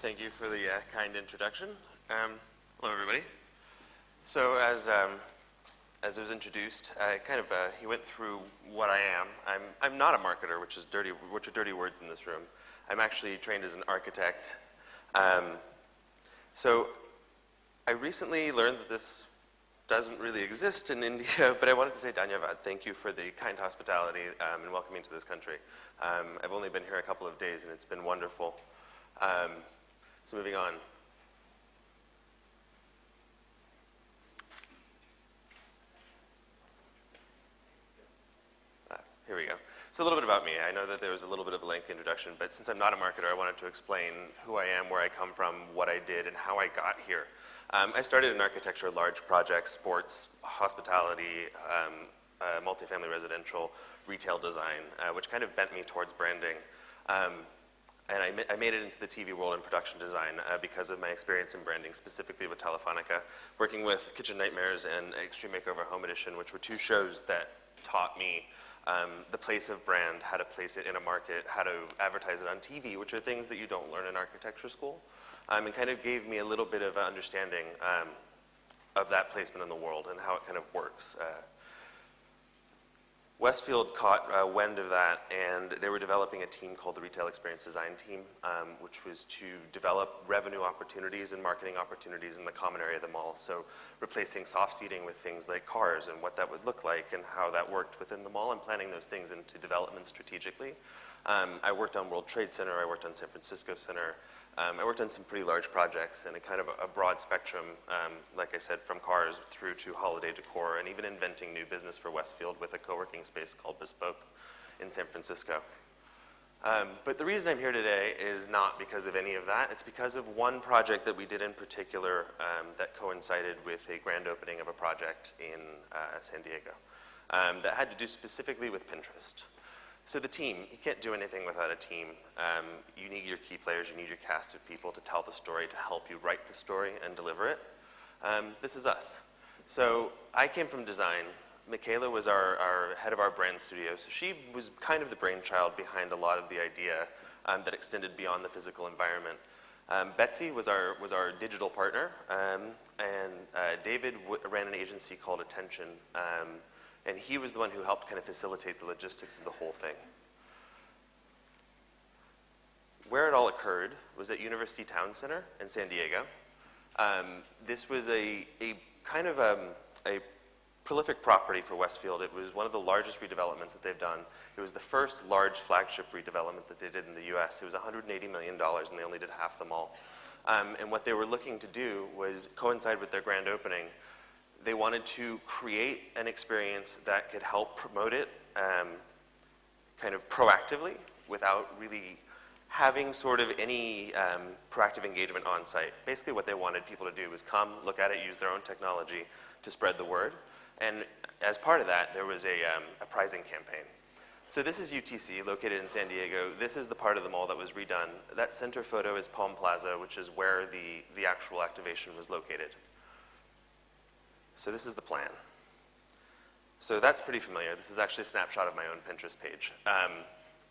Thank you for the kind introduction. Hello, everybody. So as it was introduced, he went through what I am. I'm not a marketer, which are dirty words in this room. I'm actually trained as an architect. So I recently learned that this doesn't really exist in India, but I wanted to say Dhanyavad. Thank you for the kind hospitality and welcoming to this country. I've only been here a couple of days, and it's been wonderful. So moving on. Here we go. So a little bit about me. I know that there was a little bit of a lengthy introduction, but since I'm not a marketer, I wanted to explain who I am, where I come from, what I did, and how I got here. I started in architecture, large projects, sports, hospitality, multifamily residential, retail design, which kind of bent me towards branding. And I made it into the TV world in production design because of my experience in branding, specifically with Telefonica, working with Kitchen Nightmares and Extreme Makeover Home Edition, which were two shows that taught me the place of brand, how to place it in a market, how to advertise it on TV, which are things that you don't learn in architecture school, and kind of gave me a little bit of an understanding of that placement in the world and how it kind of works. Westfield caught wind of that, and they were developing a team called the Retail Experience Design Team, which was to develop revenue opportunities and marketing opportunities in the common area of the mall. So replacing soft seating with things like cars and what that would look like and how that worked within the mall and planning those things into development strategically. I worked on World Trade Center, I worked on San Francisco Center, I worked on some pretty large projects and a kind of a broad spectrum, like I said, from cars through to holiday decor and even inventing new business for Westfield with a co-working space called Bespoke in San Francisco. But the reason I'm here today is not because of any of that. It's because of one project that we did in particular that coincided with a grand opening of a project in San Diego that had to do specifically with Pinterest. So the team, you can't do anything without a team. You need your key players, you need your cast of people to tell the story, to help you write the story and deliver it. This is us. So I came from design. Michaela was our head of our brand studio, so she was kind of the brainchild behind a lot of the idea that extended beyond the physical environment. Betsy was our digital partner, and David ran an agency called Attention, and he was the one who helped kind of facilitate the logistics of the whole thing. Where it all occurred was at University Town Center in San Diego. This was a kind of a prolific property for Westfield. It was one of the largest redevelopments that they've done. It was the first large flagship redevelopment that they did in the US. It was $180 million, and they only did half the mall. And what they were looking to do was coincide with their grand opening. They wanted to create an experience that could help promote it kind of proactively without really having sort of any proactive engagement on site. Basically what they wanted people to do was come, look at it, use their own technology to spread the word. And as part of that, there was a prizing campaign. So this is UTC, located in San Diego. This is the part of the mall that was redone. That center photo is Palm Plaza, which is where the actual activation was located. So this is the plan. So that's pretty familiar. This is actually a snapshot of my own Pinterest page.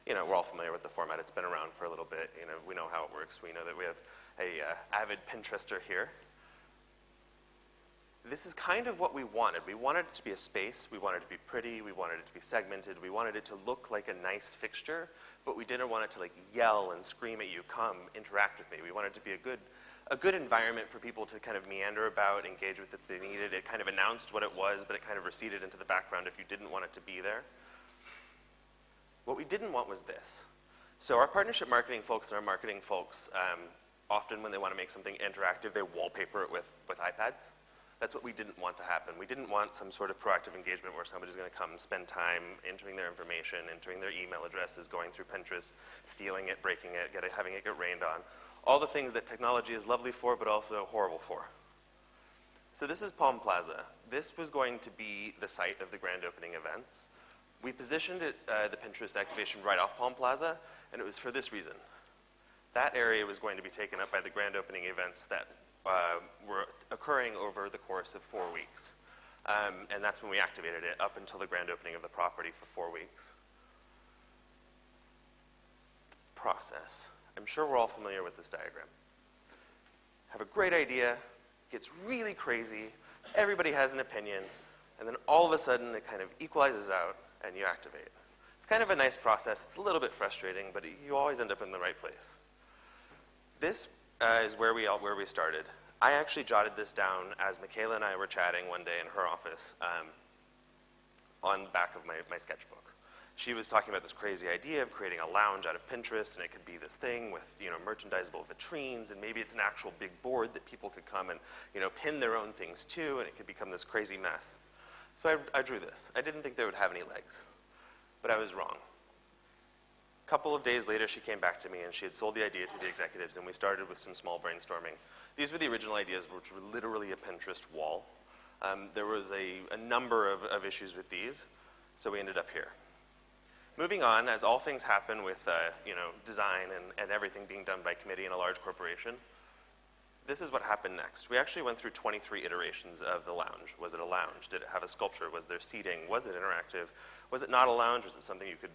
You know, we're all familiar with the format. It's been around for a little bit. You know, we know how it works. We know that we have a avid Pinterester here. This is kind of what we wanted. We wanted it to be a space. We wanted it to be pretty. We wanted it to be segmented. We wanted it to look like a nice fixture, but we didn't want it to like yell and scream at you, come, interact with me. We wanted it to be a good environment for people to kind of meander about, engage with if they needed. It kind of announced what it was, but it kind of receded into the background if you didn't want it to be there. What we didn't want was this. So our partnership marketing folks and our marketing folks, often when they want to make something interactive, they wallpaper it with iPads. That's what we didn't want to happen. We didn't want some sort of proactive engagement where somebody's going to come spend time entering their information, entering their email addresses, going through Pinterest, stealing it, breaking it, having it get rained on. All the things that technology is lovely for, but also horrible for. So this is Palm Plaza. This was going to be the site of the grand opening events. We positioned it, the Pinterest activation right off Palm Plaza, and it was for this reason. That area was going to be taken up by the grand opening events that were occurring over the course of 4 weeks. And that's when we activated it, up until the grand opening of the property for 4 weeks. Process. I'm sure we're all familiar with this diagram. have a great idea, gets really crazy, everybody has an opinion, and then all of a sudden it kind of equalizes out and you activate. It's kind of a nice process. It's a little bit frustrating, but you always end up in the right place. This is where we started. I actually jotted this down as Michaela and I were chatting one day in her office on the back of my sketchbook. She was talking about this crazy idea of creating a lounge out of Pinterest, and it could be this thing with, merchandisable vitrines, and maybe it's an actual big board that people could come and, pin their own things to, and it could become this crazy mess. So I drew this. I didn't think they would have any legs, but I was wrong. A couple of days later, she came back to me, and she had sold the idea to the executives, and we started with some small brainstorming. These were the original ideas, which were literally a Pinterest wall. There was a number of issues with these, so we ended up here. Moving on, as all things happen with design and everything being done by committee in a large corporation, this is what happened next. We actually went through 23 iterations of the lounge. Was it a lounge? Did it have a sculpture? Was there seating? Was it interactive? Was it not a lounge? Was it something you could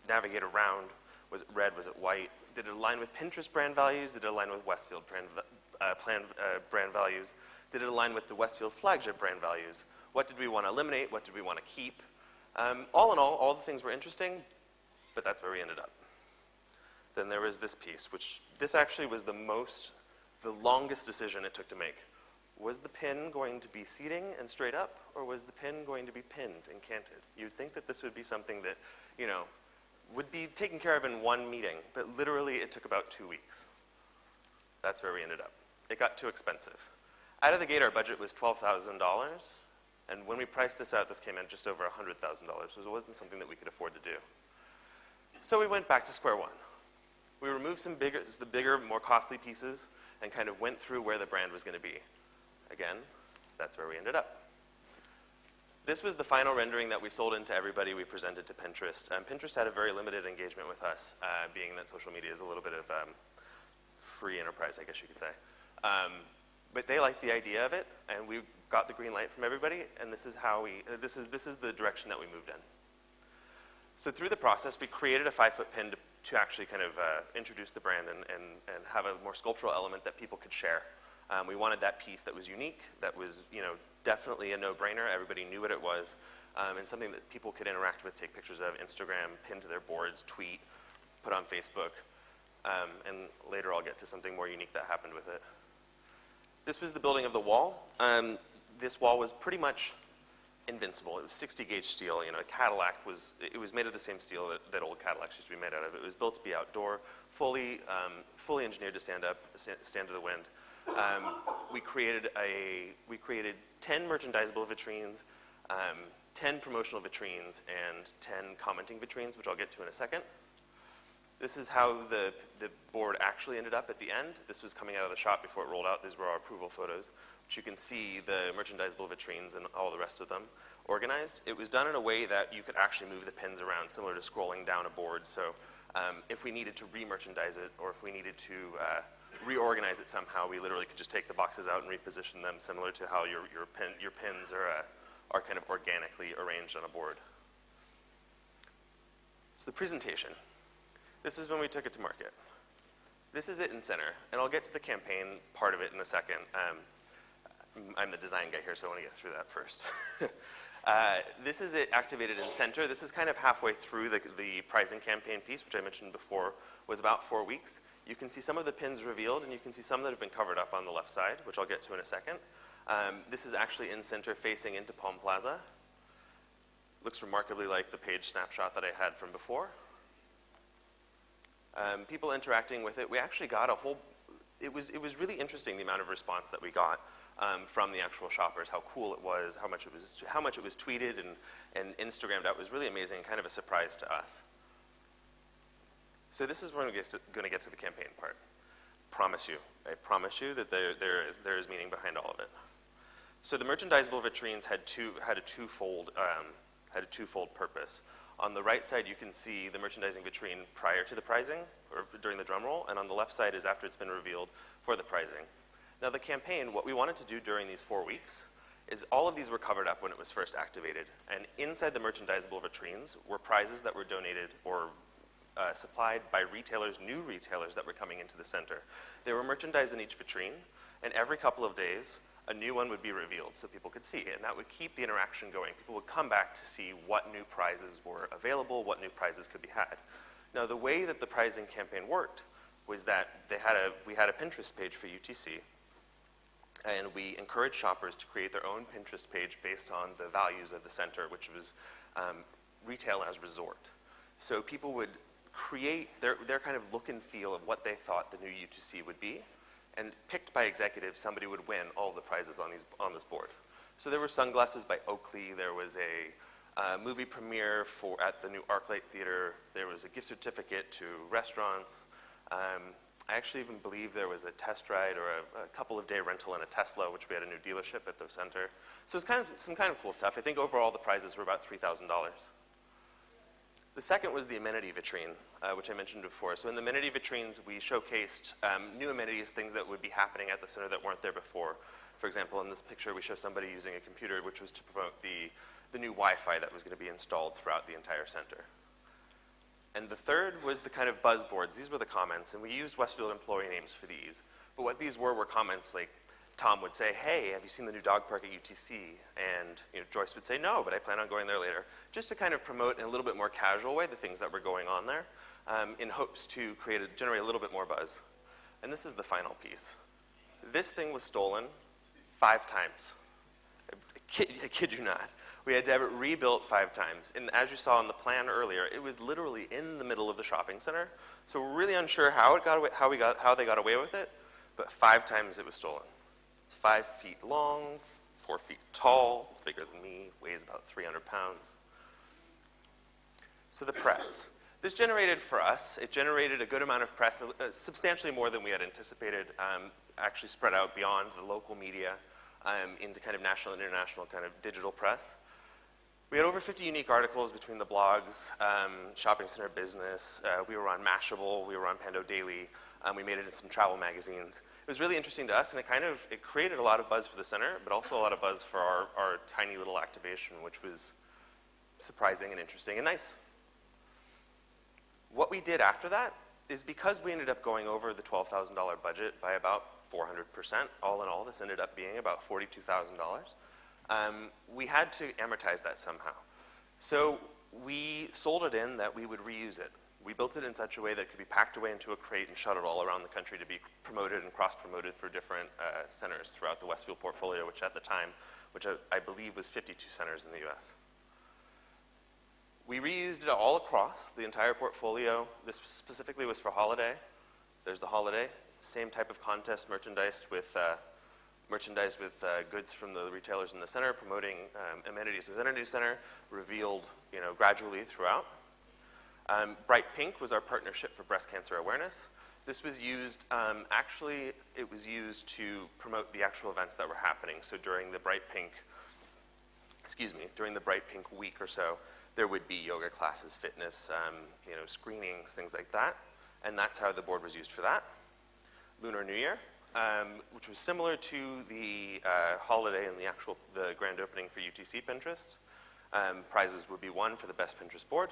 navigate around? Was it red? Was it white? Did it align with Pinterest brand values? Did it align with Westfield brand values? Did it align with the Westfield flagship brand values? What did we want to eliminate? What did we want to keep? All in all the things were interesting, but that's where we ended up. Then there was this piece, which this actually was the longest decision it took to make. Was the pin going to be seating and straight up, or was the pin going to be pinned and canted? You'd think that this would be something that, would be taken care of in one meeting, but literally it took about 2 weeks. That's where we ended up. It got too expensive. Out of the gate, our budget was $12,000. And when we priced this out, this came in just over $100,000, so it wasn't something that we could afford to do. So we went back to square one. We removed the bigger, more costly pieces and kind of went through where the brand was going to be. Again, that's where we ended up. This was the final rendering that we sold into everybody. We presented to Pinterest. Pinterest had a very limited engagement with us, being that social media is a little bit of free enterprise, I guess you could say. But they liked the idea of it, and we got the green light from everybody, and this is how this is the direction that we moved in. So through the process, we created a 5-foot pin to actually kind of introduce the brand and have a more sculptural element that people could share. We wanted that piece that was unique, that was definitely a no-brainer. Everybody knew what it was, and something that people could interact with, take pictures of, Instagram, pin to their boards, tweet, put on Facebook, and later I'll get to something more unique that happened with it. This was the building of the wall. This wall was pretty much invincible. It was 60-gauge steel. A Cadillac it was made of the same steel that old Cadillacs used to be made out of. It was built to be outdoor, fully engineered to stand to the wind. We created 10 merchandisable vitrines, 10 promotional vitrines, and 10 commenting vitrines, which I'll get to in a second. This is how the board actually ended up at the end. This was coming out of the shop before it rolled out. These were our approval photos, which you can see the merchandisable vitrines and all the rest of them organized. It was done in a way that you could actually move the pins around, similar to scrolling down a board. So if we needed to re-merchandise it, or if we needed to reorganize it somehow, we literally could just take the boxes out and reposition them, similar to how your pins are kind of organically arranged on a board. So the presentation. This is when we took it to market. This is it in center, and I'll get to the campaign part of it in a second. I'm the design guy here, so I want to get through that first. This is it activated in center. This is kind of halfway through the pricing campaign piece, which I mentioned before was about 4 weeks. You can see some of the pins revealed, and you can see some that have been covered up on the left side, which I'll get to in a second. This is actually in center facing into Palm Plaza. Looks remarkably like the page snapshot that I had from before. People interacting with it. We actually got it was really interesting, the amount of response that we got from the actual shoppers, how cool it was, how much it was tweeted and Instagrammed out. It was really amazing, kind of a surprise to us. So this is when we're going to get to the campaign part. I promise you that there is meaning behind all of it. So the merchandisable vitrines had a twofold purpose. On the right side, you can see the merchandising vitrine prior to the pricing, or during the drum roll, and on the left side is after it's been revealed for the pricing. Now the campaign, what we wanted to do during these 4 weeks is all of these were covered up when it was first activated, and inside the merchandisable vitrines were prizes that were donated or supplied by retailers, new retailers that were coming into the center. They were merchandised in each vitrine, and every couple of days, a new one would be revealed so people could see it, and that would keep the interaction going. People would come back to see what new prizes were available, what new prizes could be had. Now, the way that the prizing campaign worked was that we had a Pinterest page for UTC, and we encouraged shoppers to create their own Pinterest page based on the values of the center, which was retail as resort. So people would create their kind of look and feel of what they thought the new UTC would be, and picked by executives, somebody would win all the prizes on this board. So there were sunglasses by Oakley, there was a movie premiere at the new ArcLight Theater, there was a gift certificate to restaurants. I actually even believe there was a test ride or a couple of day rental in a Tesla, which we had a new dealership at the center. So it's some kind of cool stuff. I think overall the prizes were about $3,000. The second was the amenity vitrine, which I mentioned before. So in the amenity vitrines, we showcased new amenities, things that would be happening at the center that weren't there before. For example, in this picture, we show somebody using a computer, which was to promote the new Wi-Fi that was going to be installed throughout the entire center. And the third was the kind of buzzboards. These were the comments, and we used Westfield employee names for these. But what these were comments like Tom would say, hey, have you seen the new dog park at UTC? And Joyce would say, no, but I plan on going there later. Just to kind of promote in a little bit more casual way the things that were going on there in hopes to generate a little bit more buzz. And this is the final piece. This thing was stolen 5 times. I kid you not. We had to have it rebuilt 5 times. And as you saw in the plan earlier, it was literally in the middle of the shopping center. So we're really unsure how they got away with it, but 5 times it was stolen. It's 5 feet long, 4 feet tall. It's bigger than me, weighs about 300 pounds. So the press. This generated for us, it generated a good amount of press, substantially more than we had anticipated, actually spread out beyond the local media into kind of national and international kind of digital press. We had over 50 unique articles between the blogs, Shopping Center Business, we were on Mashable, we were on Pando Daily, we made it in some travel magazines. It was really interesting to us, and it created a lot of buzz for the center, but also a lot of buzz for our tiny little activation, which was surprising and interesting and nice. What we did after that is because we ended up going over the $12,000 budget by about 400%, all in all, this ended up being about $42,000. We had to amortize that somehow. So we sold it in that we would reuse it. We built it in such a way that it could be packed away into a crate and shuttled all around the country to be promoted and cross-promoted for different centers throughout the Westfield portfolio, which at the time, I believe was 52 centers in the US. We reused it all across the entire portfolio. This specifically was for holiday. There's the holiday, same type of contest, merchandised with goods from the retailers in the center, promoting amenities within a new center, revealed gradually throughout. Bright Pink was our partnership for breast cancer awareness. This was used, actually, it was used to promote the actual events that were happening. So during the Bright Pink week or so, there would be yoga classes, fitness, screenings, things like that. And that's how the board was used for that. Lunar New Year, which was similar to the holiday and the grand opening for UTC Pinterest. Prizes would be won for the best Pinterest board.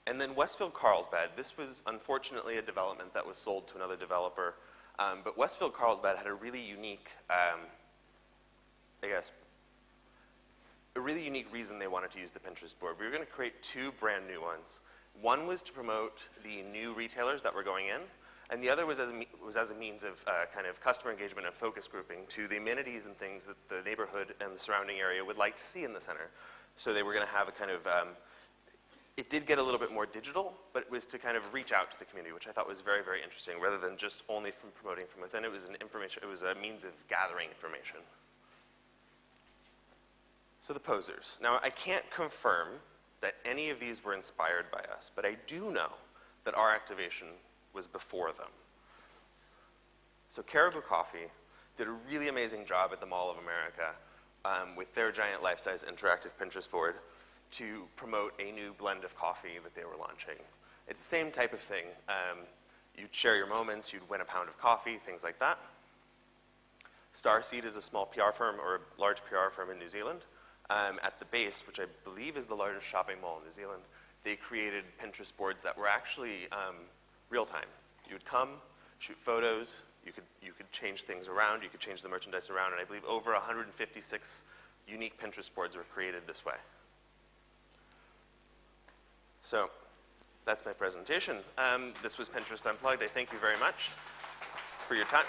And then Westfield Carlsbad. This was unfortunately a development that was sold to another developer. But Westfield Carlsbad had a really unique, a really unique reason they wanted to use the Pinterest board. We were going to create 2 brand new ones. One was to promote the new retailers that were going in, and the other was as a means of kind of customer engagement and focus grouping to the amenities and things that the neighborhood and the surrounding area would like to see in the center. So they were going to have a kind of, it did get a little bit more digital, but it was to kind of reach out to the community, which I thought was very, very interesting. Rather than just only from promoting from within, it was a means of gathering information. So the posers. Now, I can't confirm that any of these were inspired by us, but I do know that our activation was before them. So Caribou Coffee did a really amazing job at the Mall of America with their giant life-size interactive Pinterest board to promote a new blend of coffee that they were launching. It's the same type of thing. You'd share your moments, you'd win a pound of coffee, things like that. Starseed is a small PR firm or a large PR firm in New Zealand. At the base, which I believe is the largest shopping mall in New Zealand, they created Pinterest boards that were actually real time. You would come, shoot photos, you could change things around, you could change the merchandise around, and I believe over 156 unique Pinterest boards were created this way. So that's my presentation. This was Pinterest Unplugged. I thank you very much for your time.